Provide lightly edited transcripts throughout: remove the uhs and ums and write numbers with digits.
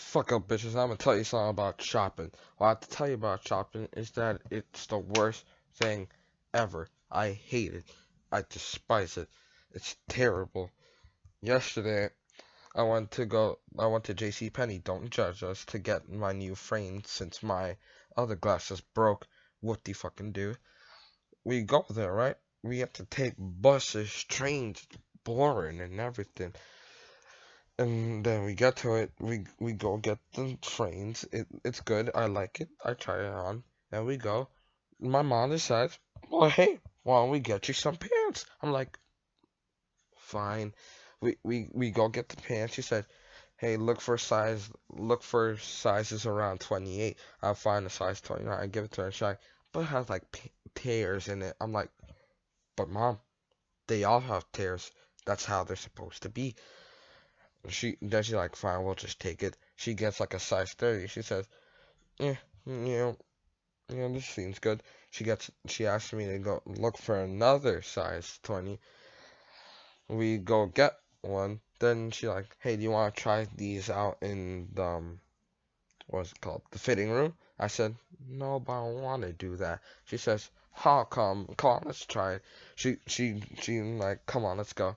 Fuck up, bitches. I'm gonna tell you something about shopping. What I have to tell you about shopping is that it's the worst thing ever. I hate it. I despise it. It's terrible. Yesterday, I went to JC Penney, don't judge us, to get my new frame since my other glasses broke. What the fucking do? We go there, right? We have to take buses, trains, boring and everything. And then we get to it. We go get the trains. It's good. I like it. I try it on. And we go. My mom decides, well, hey, why don't we get you some pants? I'm like, fine. We go get the pants. She said, hey, look for sizes around 28. I'll find a size 29. I give it to her. She's like, but it has like tears in it. I'm like, but mom, they all have tears. That's how they're supposed to be. She's like, fine, we'll just take it. She gets like a size 30. She says, yeah, this seems good. She asked me to go look for another size 20. We go get one. Then she like, hey, do you want to try these out in the, what's it called? The fitting room? I said, no, but I don't want to do that. She says, oh, come on, let's try it. She like, come on, let's go.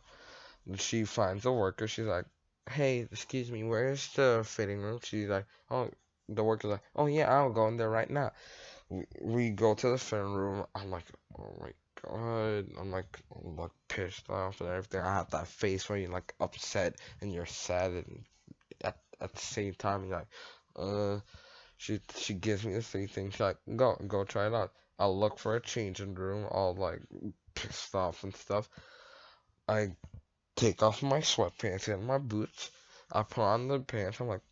She finds a worker. She's like, hey, excuse me, where's the fitting room? She's like, oh, the worker's like, oh yeah, I'll go in there right now. We go to the fitting room. I'm like, oh my god. I'm like pissed off and everything. I have that face where you're like upset and you're sad and at the same time you're like, she gives me the three things. She's like, go try it out. I'll look for a changing room, all like pissed off and stuff. I take off my sweatpants and my boots. I put on the pants. I'm like,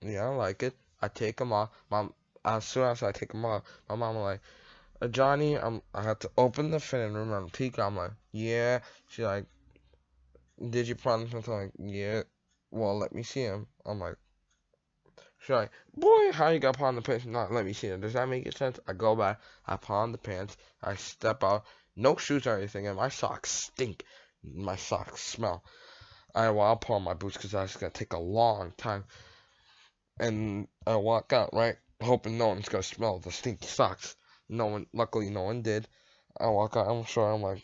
yeah, I like it. I take them off. As soon as I take them off, my mom was like, Johnny, I had to open the fitting room and peek. I'm like, yeah. She's like, did you put on something? I'm like, yeah. Well, let me see him. I'm like, she's like, boy, how you got put on the pants? Not let me see him. Does that make sense? I go back. I put on the pants. I step out. No shoes or anything, and my socks stink. My socks smell. I'll put on my boots because that's gonna take a long time. And I walk out, right, hoping no one's gonna smell the stinky socks. Luckily, no one did. I walk out, I'm sure, I'm like,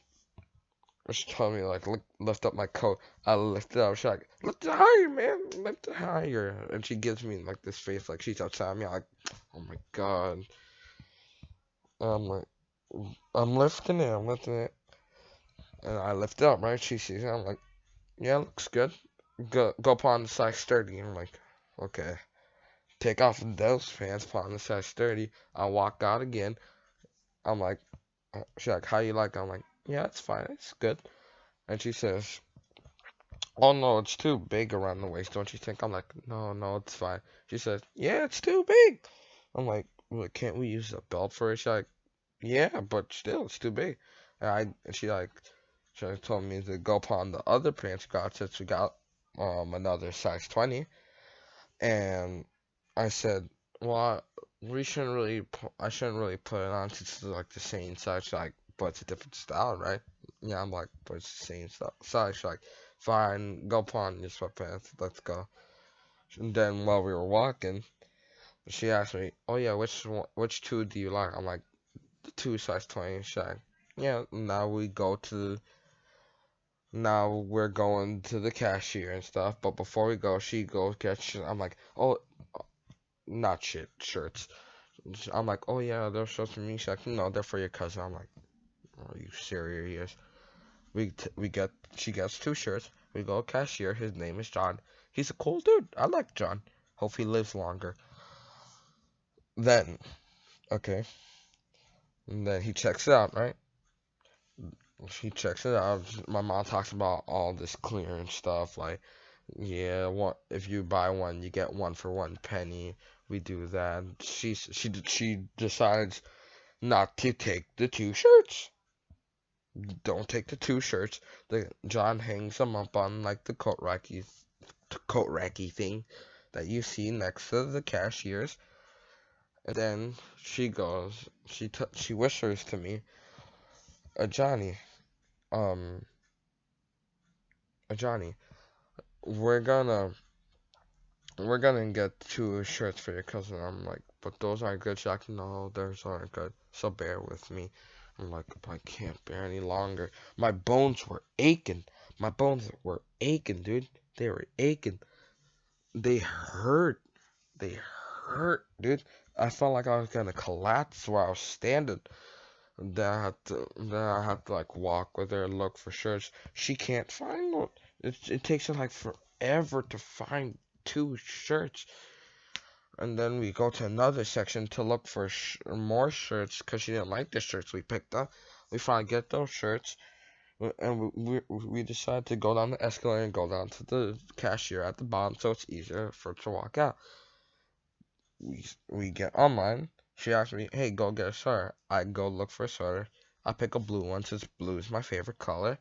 she's telling me, like, lift up my coat. I lift it up. She's like, lift it higher, man, lift it higher. And she gives me, like, this face, like, she's outside me. I'm like, oh my god. And I'm like, I'm lifting it. And I lift it up, right? She sees it. I'm like, yeah, looks good. Go put on the size 30. I'm like, okay. Take off those pants, put on the size 30. I walk out again. I'm like, she's like, how you like it? I'm like, yeah, it's fine. It's good. And she says, oh no, it's too big around the waist, don't you think? I'm like, no, it's fine. She says, yeah, it's too big. I'm like, well, can't we use a belt for it? She's like, yeah, but still, it's too big. And she told me to go put on the other pants got since we got another size 20. And I said, well, I shouldn't really put it on since it's like the same size, like, but it's a different style, right? Yeah, I'm like, but it's the same size. She's like, fine, go put on your sweatpants, let's go. And then while we were walking, she asked me, oh yeah, which two do you like? I'm like, the two size 20. She's like, yeah, now we're going to the cashier and stuff, but before we go, she goes get shit. I'm like, oh, not shirts. I'm like, oh yeah, they're shirts for me. She's like, no, they're for your cousin. I'm like, are you serious? She gets two shirts. We go cashier. His name is John. He's a cool dude. I like John. Hope he lives longer. Then, okay. And then he checks it out, right? He checks it out. My mom talks about all this clearance stuff, like, yeah, if you buy one, you get one for 1 penny. We do that. She decides not to take the two shirts. Don't take the two shirts. John hangs them up on like the coat racky thing that you see next to the cashiers. And then she goes, she whispers to me, Johnny, um, Johnny, we're gonna we're gonna get 2 shirts for your cousin. I'm like, but those aren't good. She's like, no, those aren't good. So bear with me. I'm like, I can't bear any longer. My bones were aching. My bones were aching, dude. They were aching. They hurt. They hurt, dude. I felt like I was gonna collapse while I was standing. Then I had to like walk with her and look for shirts. She can't find one. It takes her like forever to find 2 shirts. And then we go to another section to look for more shirts because she didn't like the shirts we picked up. We finally get those shirts, and we decide to go down the escalator and go down to the cashier at the bottom so it's easier for her to walk out. We get online. She asks me, "Hey, go get a sweater." I go look for a sweater. I pick a blue one since blue is my favorite color.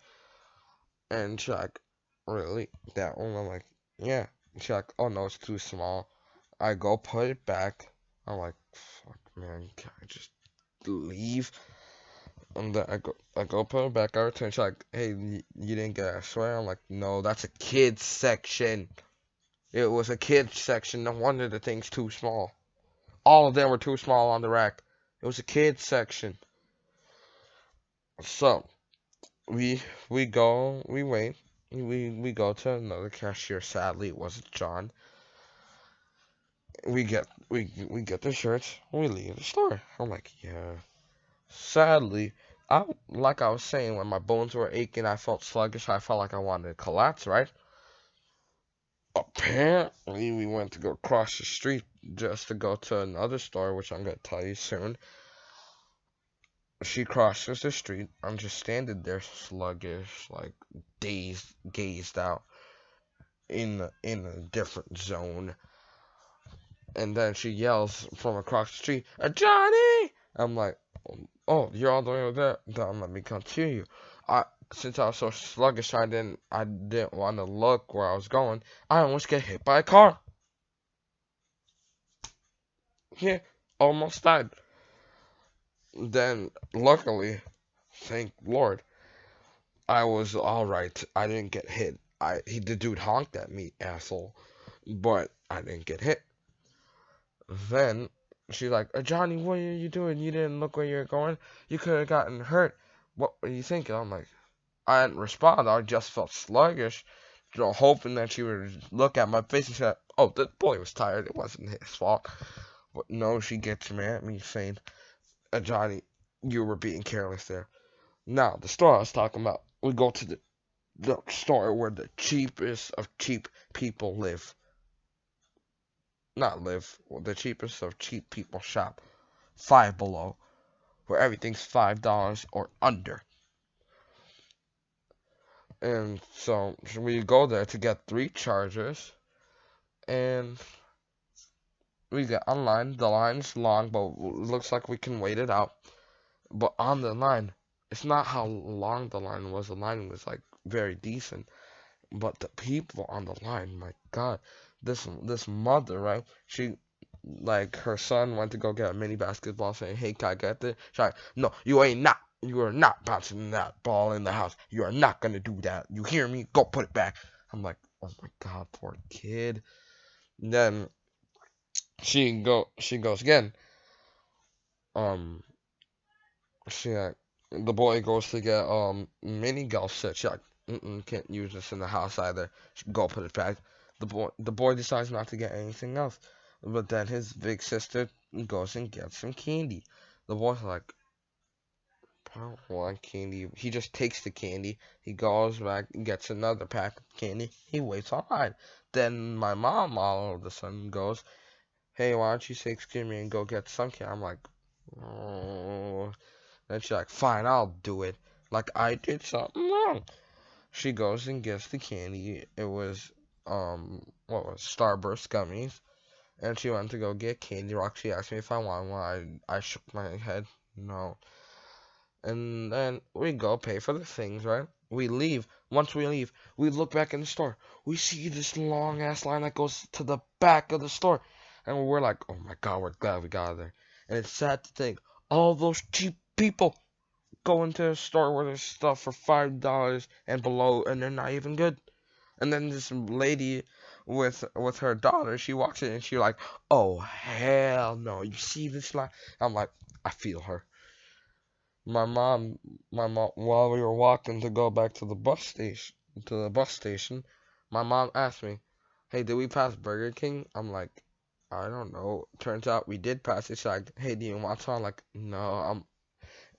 And she's like, "Really? That one?" I'm like, "Yeah." She's like, "Oh no, it's too small." I go put it back. I'm like, "Fuck, man, can I just leave?" And then I go put it back. I return. She's like, "Hey, you didn't get a sweater?" I'm like, "No, that's a kids section. It was a kids section. No wonder the thing's too small. All of them were too small on the rack. It was a kids section." So we wait. We go to another cashier. Sadly, it wasn't John. We get the shirts. We leave the store. I'm like, yeah. Sadly, like I was saying, when my bones were aching, I felt sluggish. I felt like I wanted to collapse. Right? Apparently, we went to go across the street just to go to another store, which I'm gonna tell you soon. She crosses the street. I'm just standing there sluggish, like dazed, gazed out in a different zone. And then she yells from across the street, "Johnny!" I'm like, "Oh, you're all the way over there. Don't let me continue." Since I was so sluggish, I didn't want to look where I was going. I almost get hit by a car. Yeah, almost died. Then, luckily, thank Lord, I was all right. I didn't get hit. The dude honked at me, asshole, but I didn't get hit. Then she's like, Johnny, what are you doing? You didn't look where you're going. You could have gotten hurt. What were you thinking? I'm like, I didn't respond. I just felt sluggish, hoping that she would look at my face and say, "Oh, the boy was tired. It wasn't his fault." But no, she gets mad at me saying, Johnny, you were being careless there. Now, the store I was talking about, we go to the store where the cheapest of cheap people live. Not live, the cheapest of cheap people shop. Five Below, where everything's $5 or under. And so we go there to get 3 chargers, and we get online. The line's long, but looks like we can wait it out. But on the line, it's not how long the line was. The line was like very decent. But the people on the line, my God, this mother, right? She like her son went to go get a mini basketball, saying, "Hey, can I get this?" She's like, "No, you ain't not. You are not bouncing that ball in the house. You are not gonna do that. You hear me? Go put it back." I'm like, "Oh my God, poor kid." Then she goes again. Um, the boy goes to get mini golf set. She's like, can't use this in the house either. Go put it back. The boy decides not to get anything else. But then his big sister goes and gets some candy. The boy's like, "I don't want candy." He just takes the candy. He goes back and gets another pack of candy. He waits online. Then my mom all of a sudden goes, "Hey, why don't you say excuse me and go get some candy?" I'm like, "Oh." Then she's like, "Fine, I'll do it." Like I did something wrong. She goes and gets the candy. It was what was Starburst gummies. And she went to go get Candy Rock. She asked me if I wanted one. I shook my head, no. And then we go pay for the things, right? We leave. Once we leave, we look back in the store. We see this long ass line that goes to the back of the store. And we're like, "Oh my God, we're glad we got there." And it's sad to think, all those cheap people go into a store where there's stuff for $5 and below, and they're not even good. And then this lady with her daughter. She walks in and she like, oh hell no! You see this line? I'm like, I feel her. My mom, while we were walking to go back to the bus station, my mom asked me, "Hey, did we pass Burger King?" I'm like, I don't know. Turns out we did pass it. She's like, "Hey, do you want some?" I'm like, no.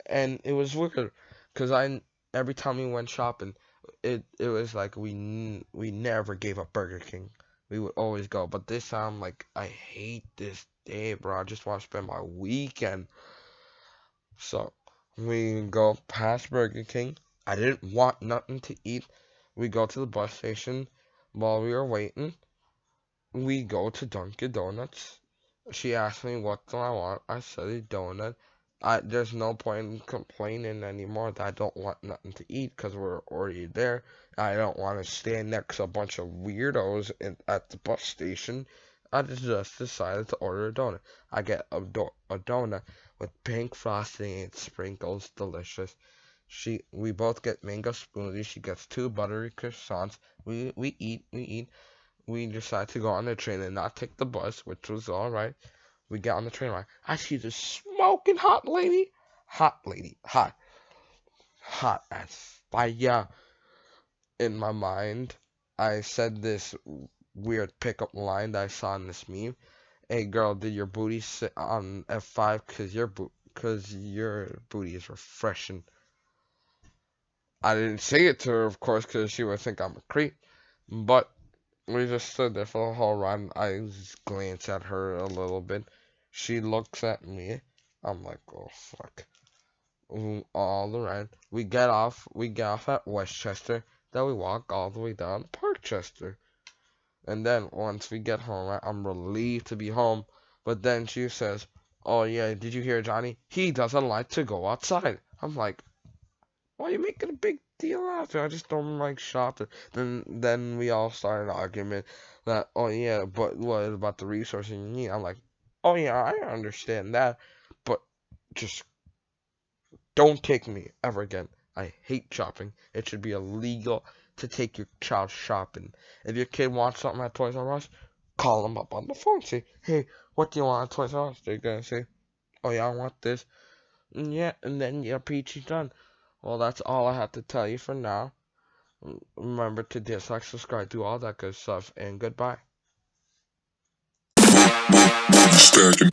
And it was weird, cause every time we went shopping, it was like we never gave up Burger King. We would always go. But this time, like, I hate this day, bro. I just want to spend my weekend. So we go past Burger King. I didn't want nothing to eat. We go to the bus station. While we were waiting, we go to Dunkin' Donuts. She asked me what do I want. I said a donut. There's no point in complaining anymore that I don't want nothing to eat because we're already there. I don't want to stand next to a bunch of weirdos at the bus station. I just decided to order a donut. I get a donut with pink frosting and sprinkles, delicious. We both get mango smoothies. She gets two buttery croissants. We eat. We decide to go on the train and not take the bus, which was alright. We get on the train line. I see this smoking hot lady, hot as fire. In my mind, I said this weird pickup line that I saw in this meme. Hey girl, did your booty sit on F5 cause your booty is refreshing. I didn't say it to her, of course, cause she would think I'm a creep. But we just stood there for the whole ride. I just glance at her a little bit. She looks at me. I'm like, oh fuck. All the ride. We get off. We get off at Westchester. Then we walk all the way down to Parkchester. And then once we get home, right, I'm relieved to be home. But then she says, "Oh yeah, did you hear Johnny? He doesn't like to go outside." I'm like, why are you making a big deal out of it? I just don't like shopping. Then we all started an argument that, oh yeah, but what about the resources you need? I'm like, oh yeah, I understand that, but just don't take me ever again. I hate shopping. It should be illegal to take your child shopping. If your kid wants something at Toys R Us, call them up on the phone. Say, hey, what do you want at Toys R Us? They're gonna say, oh yeah, I want this. And yeah, and then your peachy done. Well, that's all I have to tell you for now. Remember to dislike, subscribe, do all that good stuff, and goodbye. Monster-Stackin.